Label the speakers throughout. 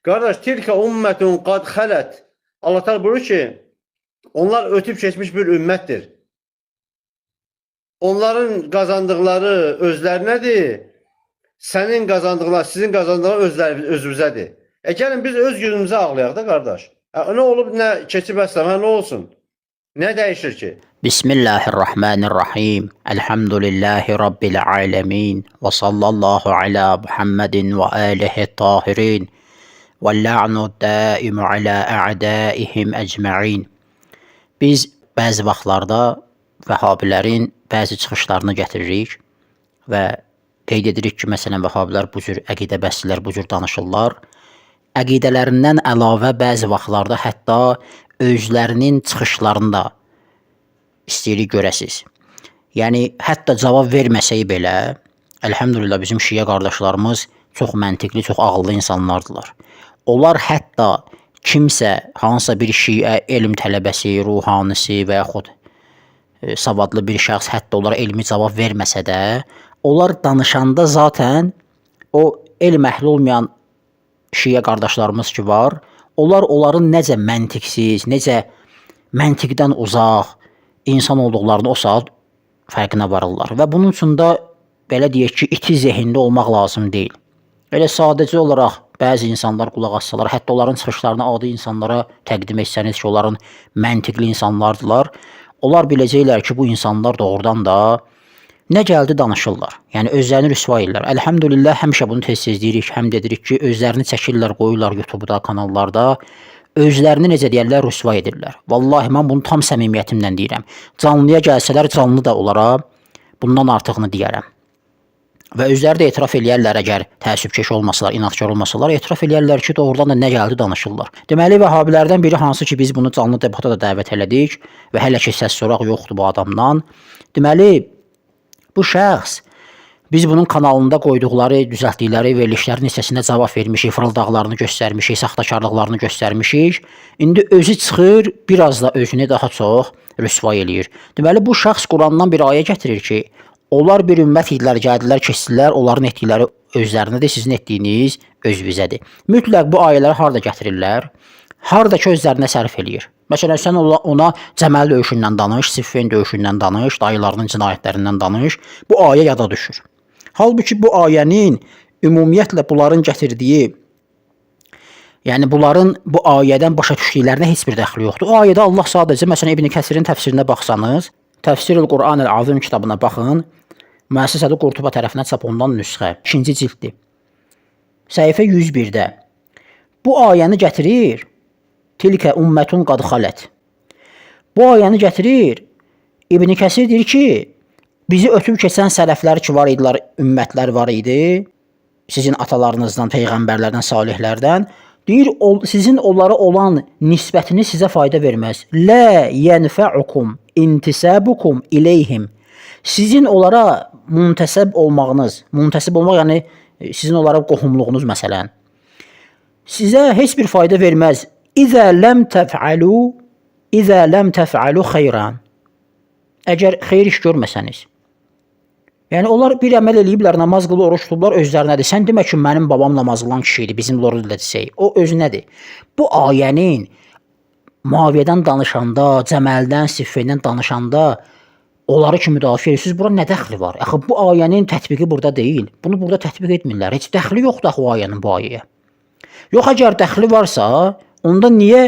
Speaker 1: Qardaş, tilka ummetun qad xalat. Allah Teala buyurur ki, onlar ötüb keçmiş bir ümmətdir. Onların qazandıqları özlərinədir. Sənin qazandıqlar, sizin qazandıqlar özümüzədir. Gəlin biz öz günümüzə ağlayaq da qardaş. Nə olub, nə keçib əsləmə, nə olsun? Nə dəyişir ki?
Speaker 2: Bismillahirrahmanirrahim. Elhamdülillahi Rabbil alemin. Və sallallahu ala Muhammedin və alihi tahirin. Və la'nu daimu ala a'daihim ecma'in. Biz bəzi vaxtlarda Vəhabilərin bəzi çıxışlarını gətiririk və qeyd edirik ki, məsələn, Vəhabilər bu cür əqidə bəslilər, bu cür danışırlar. Əqidələrindən əlavə bəzi vaxtlarda hətta özlərinin çıxışlarında istəyirik görəsiz. Yəni, hətta cavab verməsək belə, əlhəmdülillah bizim şiə qardaşlarımız çox məntiqli, çox ağıllı insanlardılar. Onlar hətta kimsə, hansısa bir şiə elm tələbəsi, ruhanisi və yaxud savadlı bir şəxs hətta onlara elmi cavab verməsə də, onlar danışanda zaten o elm əhli olmayan şiə qardaşlarımız ki var, onların necə məntiqsiz, necə məntiqdən uzaq insan olduqlarını o saat fərqinə varırlar. Və bunun üçün də belə deyək ki, iti zehində olmaq lazım deyil. Elə sadəcə olaraq bəzi insanlar qulaq assalar, hətta onların çıxışlarını adi insanlara təqdim etsəniz ki, onların məntiqli insanlardılar, onlar biləcəklər ki, bu insanlar doğrudan da nə gəldi danışırlar. Yəni, özlərini rüsva edirlər. Əlhəmdülillah, həmişə bunu tez-tez deyirik, həm dedirik ki, özlərini çəkirlər, qoyurlar YouTube-da, kanallarda, özlərini necə deyərlər, rüsva edirlər. Vallahi, mən bunu tam səmimiyyətimlə deyirəm. Canlıya gəlsələr, canlı da onlara bundan artıqını deyərəm. Və özləri də etiraf eləyərlər, əgər təəssübkeş olmasalar, inadkar olmasalar, etiraf eləyərlər ki, doğrudan da nə gəldi danışırlar. Deməli, Vəhabilərdən biri hansı ki, biz bunu canlı debata da dəvət elədik və hələ ki, səs soraq yoxdur bu adamdan. Deməli, bu şəxs, biz bunun kanalında qoyduqları, düzəltdikləri verilişlərin hissəsində cavab vermişik, fırıldaqlarını göstərmişik, saxtakarlıqlarını göstərmişik. İndi özü çıxır, biraz da özünü daha çox rüsva eləyir. Deməli, bu şəxs Qurandan bir ayə gətirir ki, onlar bir ümmət idilər, gəldilər, keçdilər, onların etdikləri özlərinədir, sizin etdiyiniz özünüzədir. Mütləq bu ayələri harada gətirirlər? Harada ki, özlərinə sərf eləyir. Məsələn, sən ona Cəməl döyüşündən danış, Siffin döyüşündən danış, dayılarının cinayətlərindən danış. Bu ayə yada düşür. Halbuki bu ayənin ümumiyyətlə bunların gətirdiyi, yəni bunların bu ayədən başa düşdüklərinə heç bir dəxli yoxdur. O ayədə Allah sadəcə, məsələn, İbn Kəsirin təfsirinə baxsanız, Təfsirül Quran-ül Azim kitabına baxın, Müəssisədə Qurtuba tərəfindən çap olunan nüsxə, 2-ci cilddir. Səhifə 101-də. Bu ayəni gətirir, tilkə ümmətun qad xalət. Bu ayəni gətirir, İbn Kəsir deyir ki, bizi ötüb keçən sələflər ki var idilər, ümmətlər var idi, sizin atalarınızdan, peyğəmbərlərdən, salihlərdən, deyir, sizin onlara olan nisbətini sizə fayda verməz. Lə yənfəukum intisabukum ileyhim. Sizin onlara müntəsəb olmağınız, müntəsib olmaq yəni sizin onlara qohumluğunuz məsələn, sizə heç bir fayda verməz. İzə ləm təf'alu xeyran. Əgər xeyir iş görməsəniz. Yəni, onlar bir əməl eləyiblər, namaz qılı, oruç tutublar, özlərinədir. Sən demə ki, mənim babam namaz qılan kişi idi, bizim lorul ilə desək. O özünədir. Bu ayənin Muaviyyədən danışanda, Cəməldən, Siffindən danışanda onları ki müdafiə edirsiniz, bura nə dəxli var? Axı, bu ayənin tətbiqi burada deyil. Bunu burada tətbiq etmirlər. Heç dəxli yoxdur axı o ayənin bu ayəyə. Yox, əgər dəxli varsa, onda niyə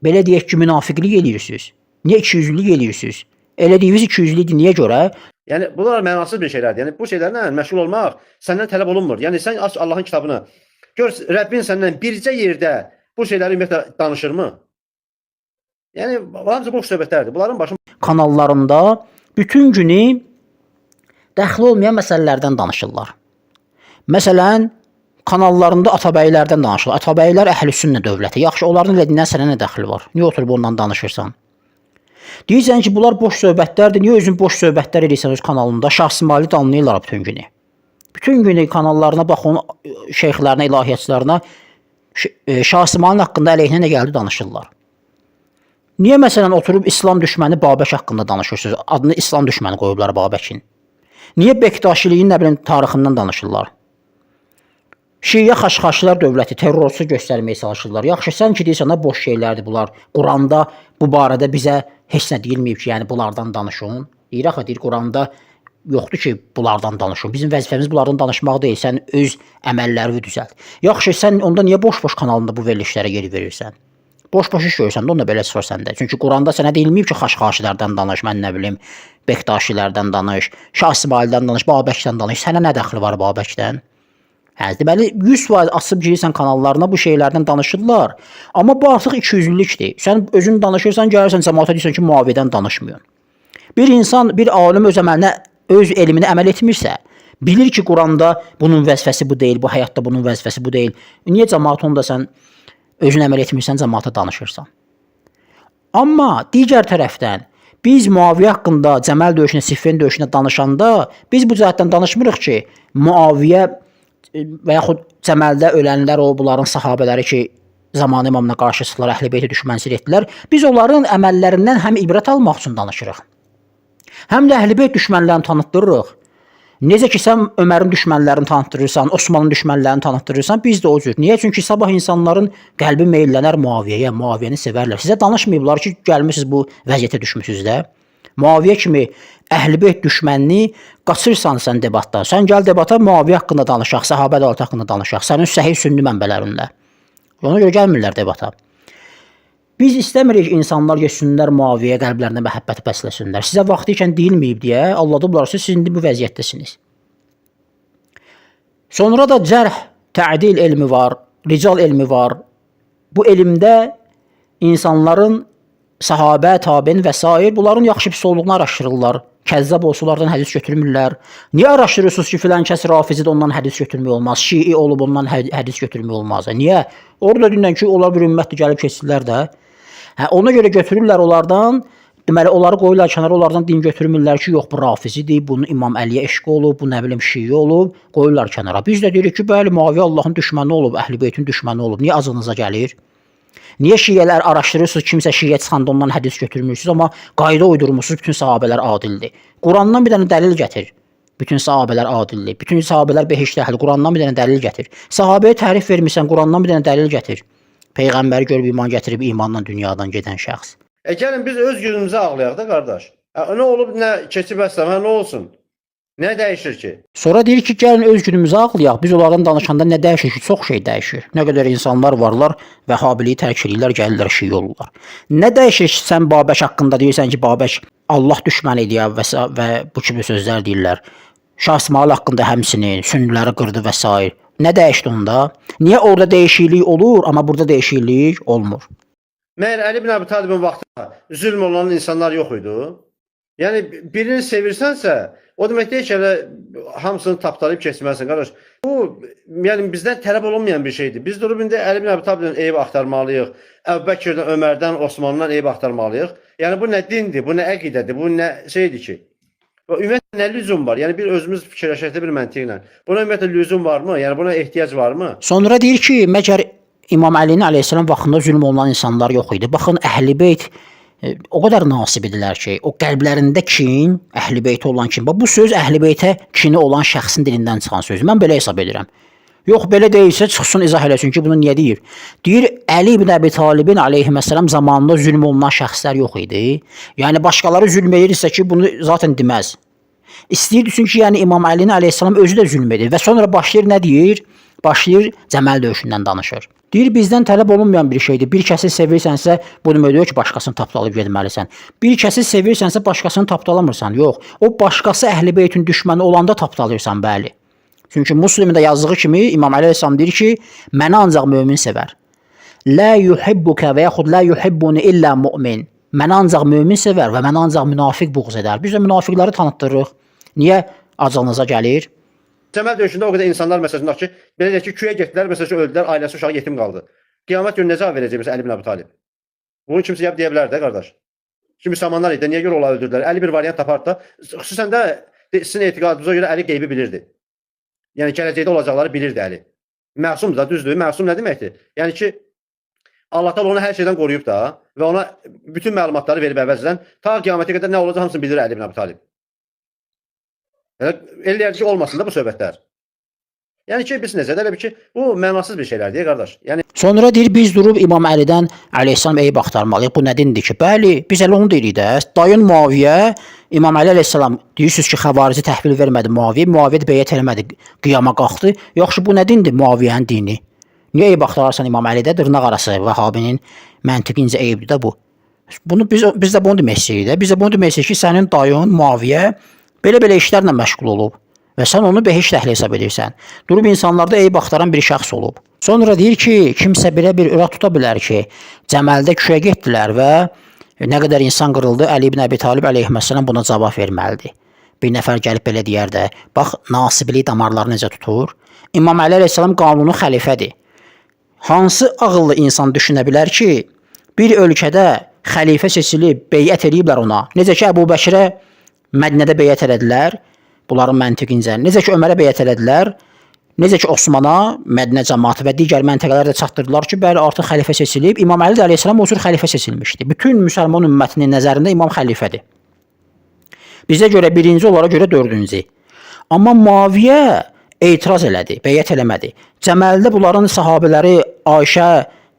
Speaker 2: belə deyək ki, münafiqlik edirsiniz? Niyə ikiyüzlülük edirsiniz? Elədiyiniz ikiyüzlülükdir, niyə görə?
Speaker 1: Yəni, bunlar mənasız bir şeylərdir. Yəni, bu şeylərlə məşğul olmaq səndən tələb olunmur. Yəni, sən aç Allahın kitabını. Gör, Rəbbin səndən bircə yerdə bu şeyləri ümumiyyətlə danışırmı? Yəni, hamısı boş söhbətlərdir. Bunların başın
Speaker 2: kanallarında bütün günü dəxli olmayan məsələlərdən danışırlar. Məsələn, kanallarında Atabəylərdən danışırlar. Atabəylər əhl-i-sünnə dövləti. Yaxşı, onların dediyindən sənə nə dəxli var? Niyə oturub ondan danışırsan? Deyirsən ki, bunlar boş söhbətlərdir. Niyə özün boş söhbətlər edirsən öz kanalında? Şah İsmaili danlayırlar bütün günü. Bütün günü kanallarına bax, onun şeyxlərinə, ilahiyyatçılarına Şah İsmailin haqqında əleyhinə nə gəldi danışırlar. Niyə məsələn oturub İslam düşməni Babək haqqında danışırsınız? Adını İslam düşməni qoyublar Babəkin. Niyə Bektaşiliyin nə bilim tarixindən danışırlar? Şiə xaşxaşlar dövləti terrorçu göstərməyə çalışırlar. Yaxşı, sən ki deyirsən, boş şeylərdir bunlar. Quranda bu barədə bizə heç nə deyilməyib ki, yəni bunlardan danışın. Deyir axı, deyir Quranda yoxdur ki, bunlardan danışın. Bizim vəzifəmiz bunlardan danışmaq deyil, sən öz əməllərini düzəlt. Yaxşı, sən onda niyə boş-boş kanalında bu verilişlərə yer verirsən? Boş-boş iş görürsən də, onda belə çıxır səndə. Çünki Quranda sənə deyilməyib ki, xaşxaşilərdən danış, mən nə bilim, Bektaşilərdən danış, Şah İsmaildən danış, Babəkdən danış. Sənə nə dəxli var Babəkdən? Hə, deməli 100% asıb girirsən kanallarına bu şeylərdən danışırlar. Amma bu artıq ikiyüzlülükdür. Sən özün danışırsan, gəlirsən cəmaata deyirsən ki, Muaviyyədən danışmıyorsun. Bir insan, bir alim öz əməlinə, öz elminə əməl etmirsə, bilir ki, Quranda bunun vəzifəsi bu deyil, bu həyatda bunun vəzifəsi bu deyil. Niyə cəmaat onda sən özün əməl etmirsən, cəmaata danışırsan? Amma digər tərəfdən biz Muaviyyə haqqında, Cəməl döyüşünə, Siffin döyüşünə danışanda biz bu cəhətdən danışmırıq ki, Muaviyyə və yaxud Cəməldə ölənlər, o bunların sahabələri ki, zamanı imamına qarşı çıxdılar, Əhl-i-Beyti düşmənçilik etdilər. Biz onların əməllərindən həm ibrət almaq üçün danışırıq, həm də Əhl-i-Beyt düşmənlərini tanıtdırırıq. Necə ki, sən Ömərin düşmənlərini tanıtdırırsan, Osmanın düşmənlərini tanıtdırırsan, biz də o cür. Niyə? Çünki sabah insanların qəlbi meyllənər Muaviyyəyə, Muaviyyəni sevərlər. Sizə danışmayıblar ki, gəlmişsiniz bu vəziyyətə düşmüsünüz də. Muaviyyə kimi Əhl-i-Beyt düşmənini qaçırsan sən debatda. Sən gəl debata Muaviyyə haqqında danışaq, səhabə ədalət haqqında danışaq. Sənin səhih sünni mənbələrinlə. Ona görə gəlmirlər debata. Biz istəmirik insanlar yesinlər Muaviyyəyə, qəlblərində məhəbbəti bəsləsinlər. Sizə vaxtı ikən deyilməyib deyə alladıblarsa siz indi bu vəziyyətdəsiniz. Sonra da cərh, tə'dil elmi var, rical elmi var. Bu elmdə insanların sahabə, tabiin və s. bunların yaxşı pis olduğunu araşdırırlar. Kəzzab olsalardan hədis götürmürlər. Niyə araşdırırsınız ki, filan kəs rafizidə ondan hədis götürmək olmaz, şii olub ondan hədis götürmək olmaz? Niyə? Orada deyilən ki, onlar bir ümmətdir, gəlib keçsinlər də. Hə, ona görə götürürlər onlardan, deməli onları qoyurlar kənara, onlardan din götürmürlər ki, yox bu rafizidir, bunun İmam Əliyə eşq olub, bu nə bilim şii olub, qoyurlar kənara. Biz də deyirik ki, bəli, Muaviyyə Allahın düşməni olub, Əhl-i-Beytin düşməni olub. Niyə acınıza gəlir? Niyə şiələr araşdırırsınız, kimsə şiə çıxanda ondan hədis götürmürsünüz, amma qayda uydurmursunuz, bütün sahabələr adildir. Qurandan bir dənə dəlil gətir. Bütün sahabələr adildir. Bütün sahabələr behiştəhli. Qurandan bir dənə dəlil gətir. Sahabəyə tərif vermirsən, Qurandan bir dənə dəlil gətir. Peyğəmbəri görüb iman gətirib imanla dünyadan gedən şəxs.
Speaker 1: Gəlin biz öz günümüzə ağlayaq da qardaş. Nə olub, nə keçib əsləmə, nə olsun? Nə dəyişir ki?
Speaker 2: Sonra deyir ki, gəlin öz günümüzə ağlayaq. Biz onlardan danışanda nə dəyişir ki? Çox şey dəyişir. Nə qədər insanlar varlar, Vəhabiliyi tərk edirlər, gəlirlər şii olurlar. Nə dəyişir ki, sən Babək haqqında deyirsən ki, Babək Allah düşmənidir və bu kimi sözlər deyirlər. Şah İsmail haqqında həmsinin, sünniləri qırdı və s. Nə dəyişdi onda? Niyə orada dəyişiklik olur, amma burada dəyişiklik olmur?
Speaker 1: Məyər Əli ibn Əbi Talibin vaxtında zülm olan insanlar yox idi? Yəni birini sevirsənsə, o demək deyil ki, hamısını tapdalayıb keçməlisən qardaş. Bu yəni bizdən tələb olunmayan bir şeydir. Biz durub indi Əli ibn Əbi Talibdən eyib axtarmalıyıq. Əbubəkirdən, Ömərdən, Osmandan eyib axtarmalıyıq. Yəni bu nə dindir, bu nə əqidədir, bu nə şeydir ki? Ümumiyyətlə nə lüzum var? Yəni bir özümüz fikirləşək bir məntiqlə. Buna ümumiyyətlə lüzum varmı? Yəni buna ehtiyac varmı?
Speaker 2: Sonra deyir ki, məgər İmam Əlinin əleyhissalam vaxtında zülm olunan insanlar yox idi. Baxın, Əhl-i-Beyt o qədər nasib idilər ki, o qəlblərində kin, Əhl-i-Beytə olan kin. Bu söz Əhl-i-Beytə kini olan şəxsin dilindən çıxan söz. Mən belə hesab edirəm. Yox, belə deyilsə çıxsın izah eləsin ki, bunu niyə deyir? Deyir, Əli ibn Əbi Talibin aleyhissalam zamanında zülm olunan şəxslər yox idi. Yəni başqaları zülm edirsə ki, bunu zaten deməz. İstəyir çünki yəni İmam Əlinin aleyhissalam özü də zülm edir və sonra başlayır nə deyir? Başlayır Cəməl döyüşündən danışır. Deyir, bizdən tələb olunmayan bir şeydir. Bir kəsi sevirsənsə, bu demək deyir ki, başqasını tapdalayıb getməlisən. Bir kəsi sevirsənsə, başqasını tapdalamırsan. Yox, o başqası Əhl-i-Beytin düşməni olanda tapdalayırsan, bəli. Çünki Müslimdə yazdığı kimi İmam Əleyhissalam deyir ki, məni ancaq mömin sevər. La yuhibbuka və yaxud la yuhibbuni illə mu'min. Məni ancaq mömin sevər və məni ancaq münafiq buğz edər. Biz də münafiqləri tanıtdırırıq. Niyə acınıza gəlir?
Speaker 1: Cəməl döyüşündə o qədər insanlar məsələn ki, belə deyək ki, küyə getdilər, məsələn öldülər, ailəsi uşağı yetim qaldı. Qiyamət günü necə cavab verəcək məsələn Əli ibn Əbi Talib? Bunu kimsə yap deyə bilər də qardaş. Kimi müsəlmanlar idi, niyə görə onları öldürdülər? Əli bir variant tapardı da, xüsusən də sizin etiqadınıza görə Əli qeybi bilirdi. Yəni gələcəkdə olacaqları bilirdi Əli. Məsumdur da, düzdür. Məsum nə deməkdir? Yəni ki, Allah Taala onu hər şeydən qoruyub da və ona bütün məlumatları verib əvvəlcədən ta qiyamətə qədər nə olacaq hamısını bilir Əli ibn Əbi Talib. Eləyər ki, olmasın da bu söhbətlər. Yəni ki, biz necədir? Elə bir ki, bu mənasız bir şeylərdir qardaş. Yəni
Speaker 2: Sonra deyir biz durub İmam Əlidən əleyhissalam eyib axtarmalıyıq. Bu nə dindir ki? Bəli, biz elə onu deyirik də. Dayın Muaviyə İmam Əli əleyhissalam deyirsiniz ki, xəvarici təhvil vermədi Muaviyə. Muaviyə də beyət eləmədi, qiyama qalxdı. Yaxşı bu nə dindir Muaviyənin dini? Niyə eyib axtararsan İmam Əlidə? Dırnaq arası Vəhabinin məntiqincə eyibdir də bu. Biz də bunu demək istəyirik də. Biz də bunu demək istəyirik ki, sənin dayın Muaviyə belə işlərlə məşğul olub. Və sən onu behiş əhli hesab edirsən. Durub insanlarda eyib axtaran bir şəxs olub. Sonra deyir ki, kimsə belə bir ürək tuta bilər ki, Cəməldə küşə getdilər və nə qədər insan qırıldı, Əli ibn Əbi Talib əleyhissalam buna cavab verməlidir. Bir nəfər gəlib belə deyər də, bax nasiblik damarları necə tutur? İmam Əli əleyhissalam qanuni xəlifədir. Hansı ağıllı insan düşünə bilər ki, bir ölkədə xəlifə seçilib, beyət ediblər ona. Necə ki, Əbu Bəkirə Mədinədə beyət elədilər. Bunların məntiqincə. Necə ki, Ömərə beyət elədilər, necə ki, Osmana, Mədinə cəmaatı və digər məntəqələrdə çatdırdılar ki, bəli, artıq xəlifə seçilib. İmam Əli də əleyhissalam o cür xəlifə seçilmişdi. Bütün müsəlman ümmətinin nəzərində imam xəlifədir. Bizə görə birinci, onlara görə dördüncü. Amma Muaviyə etiraz elədi, beyət eləmədi. Cəməldə bunların sahabələri Ayşə,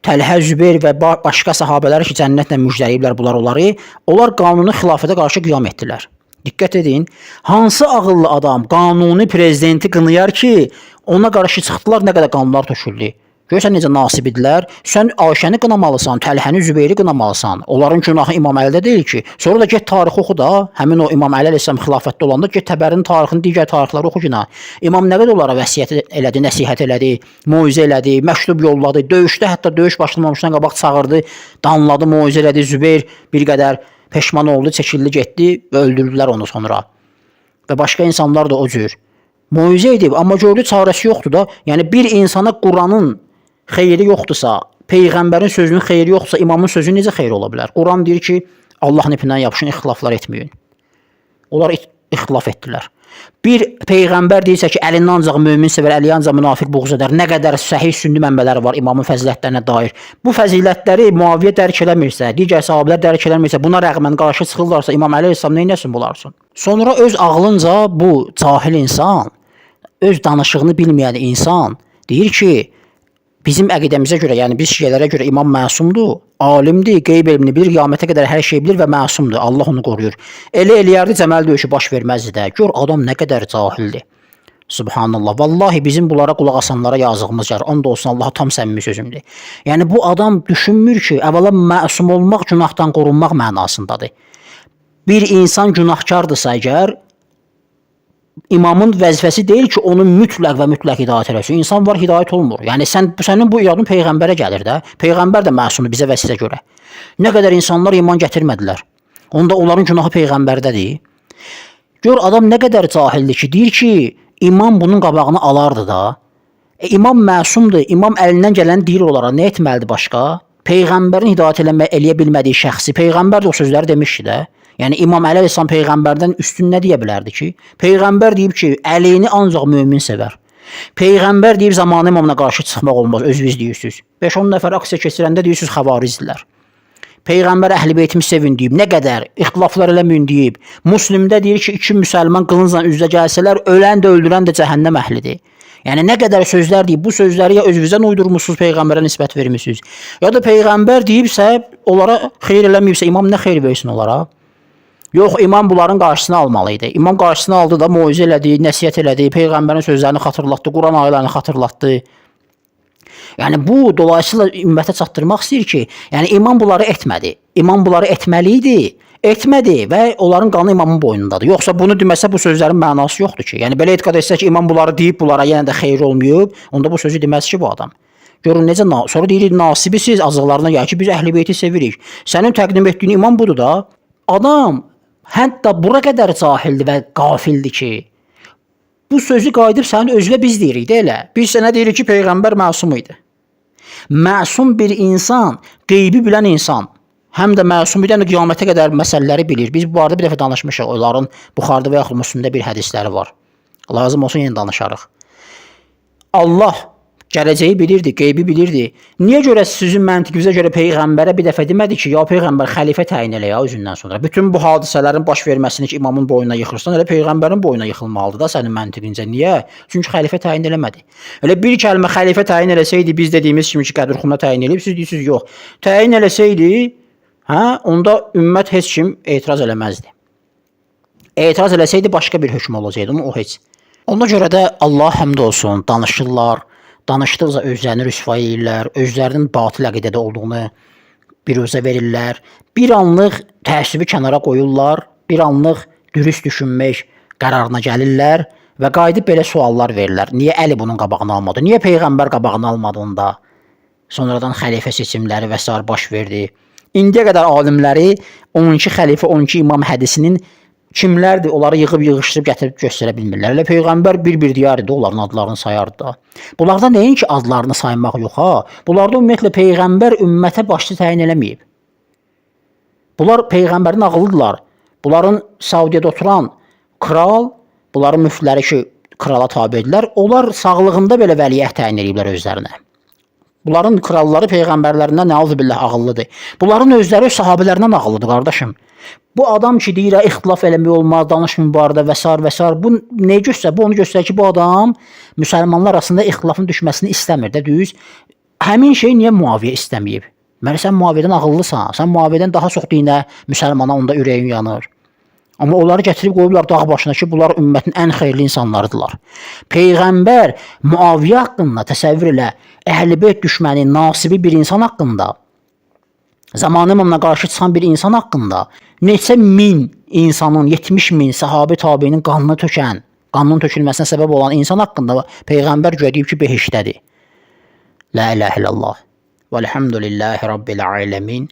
Speaker 2: Təlhə, Zübeyr və başqa sahabələri ki, cənnətlə müjdələyiblər onları, onlar qanuni xilafətə qarşı qiyam etdilər. Diqqət edin, hansı ağıllı adam qanuni prezidenti qınayar ki, ona qarşı çıxdılar, nə qədər qanunlar töküldü. Görürsən necə nasib idilər? Sən Ayşəni qınamalısan, Təlhəni, Zübeyri qınamalısan. Onların günahı İmam Əlidə deyil ki. Sonra da get tarixi oxu da, həmin o İmam Əli əleyhissalam xilafətdə olanda get Təbərin tarixini, digər tarixləri oxu günah. İmam nə qədər onlara vəsiyyət elədi, nəsihət elədi, moizə elədi, məktub yolladı, döyüşdə hətta döyüş başlamamışdan qabaq çağırdı, danladı, moizə elədi. Zübeyr bir qədər peşman oldu, çəkildi, getdi və öldürdülər onu sonra. Və başqa insanlar da o cür. Moizə edib, amma gördü çarəsi yoxdur da. Yəni bir insana Quranın xeyri yoxdursa, Peyğəmbərin sözünün xeyri yoxdursa, imamın sözü necə xeyri ola bilər? Quran deyir ki, Allahın ipindən yapışın, ixtilaflar etməyin. Onlar ixtilaf etdilər. Bir Peyğəmbər deyirsə ki, Əlini ancaq mömin sevər, Əliyə ancaq münafiq buğz edər. Nə qədər səhih sünni mənbələri var imamın fəzilətlərinə dair. Bu fəzilətləri Muaviyə dərk eləmirsə, digər sahabələr dərk eləmirsə, buna rəğmən qarşı çıxırlarsa, İmam Əli əleyhissalam neynəsin bunlarsın? Sonra öz ağlınca bu cahil insan, öz danışığını bilməyən insan deyir ki, bizim əqidəmizə görə, yəni biz şiələrə görə imam məsumdur, alimdir, qeyb elmini bilir, qiyamətə qədər hər şey bilir və məsumdur. Allah onu qoruyur. Elə eləyərdi Cəməl döyüşü baş verməzdi də. Gör adam nə qədər cahildir. Subhanallah. Vallahi bizim bunlara qulaq asanlara yazığımız gəlir. And olsun Allaha tam səmimi sözümdür. Yəni bu adam düşünmür ki, əvvəla məsum olmaq günahdan qorunmaq mənasındadır. Bir insan günahkardırsa əgər, İmamın vəzifəsi deyil ki, onu mütləq və mütləq hidayət eləsin. İnsan var, hidayət olmur. Yəni sənin bu iradın Peyğəmbərə gəlir də. Peyğəmbər də məsumdur bizə və sizə görə. Nə qədər insanlar iman gətirmədilər. Onda onların günahı Peyğəmbərdədir. Gör adam nə qədər cahildir ki, deyir ki, imam bunun qabağını alardı da. İmam məsumdur. İmam əlindən gələni deyir onlara. Nə etməlidir başqa? Peyğəmbərin hidayət eləyə bilmədiyi şəxsi Peyğəmbər də o sözləri demişdi də. Yəni İmam Əli əleyhissalam Peyğəmbərdən üstün nə deyə bilərdi ki? Peyğəmbər deyib ki, Əlini ancaq mömin sevər. Peyğəmbər deyib zamanı imamına qarşı çıxmaq olmaz, özünüz deyirsiniz. 5-10 nəfər aksiya keçirəndə deyirsiniz xəvarizdirlər. Peyğəmbər əhl-i-beytimi sevin deyib, nə qədər ixtilaflar eləməyin deyib. Müslimdə deyir ki, 2 müsəlman qılıncla üzə gəlsələr, ölən də öldürən də cəhənnəm əhlidir. Yəni nə qədər sözlər deyib, bu sözləri ya özünüzdən uydurmusunuz, Peyğəmbərə nisbət vermisiniz. Ya da Peyğəmbər deyibsə, onlara xeyir eləməyibsə, imam nə xeyir versin onlara? Yox, imam bunların qarşısını almalıydı. İmam qarşısını aldı da, moizə elədi, nəsihət elədi, Peyğəmbərin sözlərini xatırlatdı, Quran ayələrini xatırlatdı. Yəni bu dolayısıyla ümmətə çatdırmaq istəyir ki, yəni imam bunları etmədi. İmam bunları etməli idi, etmədi və onların qanı imamın boynundadır. Yoxsa bunu deməsə bu sözlərin mənası yoxdur ki. Yəni belə etiqad etsə ki, imam bunları deyib, bunlara yenə də xeyir olmayıb, onda bu sözü deməz ki bu adam. Görün necə, sonra deyirik, nasibi siz azıqlarına gəlir ki, biz əhl-i-beyti sevirik. Sənin təqdim etdiyin imam budur da. Adam hətta bura qədər cahildir və qafildir ki, bu sözü qayıdıb sənin özünə biz deyirik də elə. Biz sənə deyirik ki, Peyğəmbər məsum idi. Məsum bir insan, qeybi bilən insan, həm də məsum idi, qiyamətə qədər məsələləri bilir. Biz bu arada bir dəfə danışmışıq, onların Buxarıda və yaxud Müslimdə bir hədisləri var. Lazım olsun yenə danışarıq. Allah Gələcəyi bilirdi, qeybi bilirdi. Niyə görə sizin məntiqinizə görə peyğəmbərə bir dəfə demədi ki, ya peyğəmbər xəlifə təyin elə ya özündən sonra. Bütün bu hadisələrin baş verməsini ki, imamın boynuna yıxırsan, elə peyğəmbərin boynuna yıxılmalıdır da sənin məntiqincə. Niyə? Çünki xəlifə təyin eləmədi. Elə bir kəlmə xəlifə təyin eləsəydi, biz dediyimiz kimi ki, Qədirxuna təyin eləyib, siz deyirsiniz yox. Təyin eləsəydi, onda ümmət heç kim etiraz eləməzdi. Etiraz eləsəydi başqa bir hökm olacaqdı, amma o heç. Ona görə də Allah həmd olsun, danışırlar. Danışdıqca özlərini rüsvay edirlər, özlərinin batil əqidədə olduğunu biruzə verirlər. Bir anlıq təəssübü kənara qoyurlar, bir anlıq dürüst düşünmək qərarına gəlirlər və qayıdıb belə suallar verirlər. Niyə Əli bunun qabağını almadı? Niyə Peyğəmbər qabağını almadı onda? Sonradan xəlifə seçimləri və s. baş verdi. İndiyə qədər alimləri 12 xəlifə, 12 imam hədisinin kimlərdir? Onları yığıb-yığışdırıb gətirib göstərə bilmirlər. Elə Peyğəmbər bir-bir deyərdi, onların adlarını sayardı da. Bunlarda nəinki adlarını saymaq yox ha. Bunlarda ümumiyyətlə Peyğəmbər ümmətə başçı təyin eləməyib. Bunlar Peyğəmbərin ağılıdırlar. Bunların Saudiyədə oturan kral, bunların müftləri ki, krala tabedirlər, onlar sağlığında belə vəliəhd təyin ediblər özlərinə. Bunların kralları peyğəmbərlərindən nəuzubillah ağıllıdır. Bunların özləri sahabələrindən ağıllıdır qardaşım. Bu adam ki deyir ixtilaf eləmək olmaz, danışmayın bu arada və s. Bu nə göstərir? Bu onu göstərir ki, bu adam müsəlmanlar arasında ixtilafın düşməsini istəmir də, düz. Həmin şey niyə Muaviyə istəməyib? Məli sən Muaviyədən ağıllısan. Sən Muaviyədən daha çox dinə, müsəlmana onda ürəyin yanır. Amma onları gətirib qoyublar dağ başına ki, bunlar ümmətin ən xeyirli insanlarıdırlar. Peyğəmbər Muaviyə haqqında təsəvvür elə, Əhl-i-Beyt düşməni, nasibi bir insan haqqında, zamanı imamına qarşı çıxan bir insan haqqında neçə min insanın, 70 min sahabi tabiinin qanını tökən, qanının tökülməsinə səbəb olan insan haqqında Peyğəmbər deyib ki, behişdədir. La ilahe illallah. Velhamdülillahi Rabbil alemin.